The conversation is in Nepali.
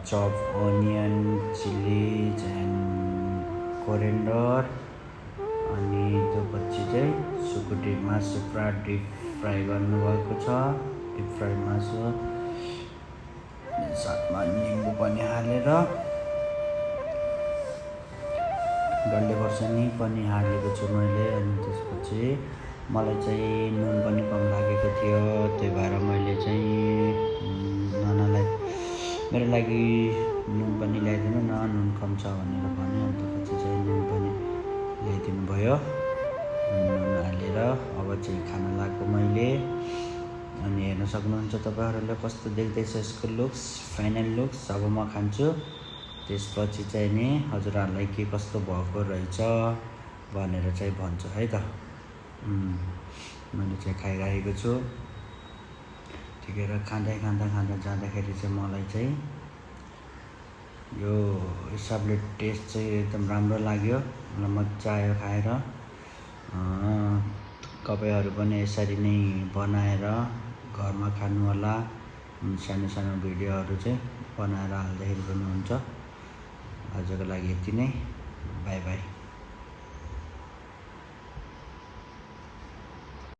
chopped onion, chilies and coriander अनि त्यो पछि चाहिँ सुकुटी मासु पुरा डिप फ्राई गर्नुभएको छ। डिप फ्राई मासु साथमा निम्बु पनि हालेर डल्ले खोर्सानी पनि हालेको छु मैले। अनि त्यसपछि मलाई चाहिँ नुन पनि कम लागेको थियो, त्यही भएर मैले चाहिँ नानालाई मेरो लागि नुन पनि ल्याइदिनु न, नुन कम छ भनेर भने। अनि त्यसपछि चाहिँ नुन पनि ल्याइदिनु भयो, नुन हालेर अब चाहिँ खाना लाग्यो मैले। अनि हेर्न सक्नुहुन्छ तपाईँहरूले कस्तो देख्दैछ यसको लुक्स, फाइनल लुक्स। अब म खान्छु, त्यसपछि चाहिँ नि हजुरहरूलाई के कस्तो भएको रहेछ भनेर चाहिँ भन्छु है त। मैले चाहिँ खाइरहेको छु। त्यतिखेर खाँदा जाँदाखेरि चाहिँ मलाई चाहिँ यो हिसाबले टेस्ट चाहिँ एकदम राम्रो लाग्यो, मलाई मजा आयो खाएर। तपाईँहरू पनि यसरी नै बनाएर घरमा खानु होला। सानो सानो भिडियोहरू चाहिँ बनाएर हाल्दाखेरि पनि हुन्छ। आजको लागि यति नै, बाई बाई।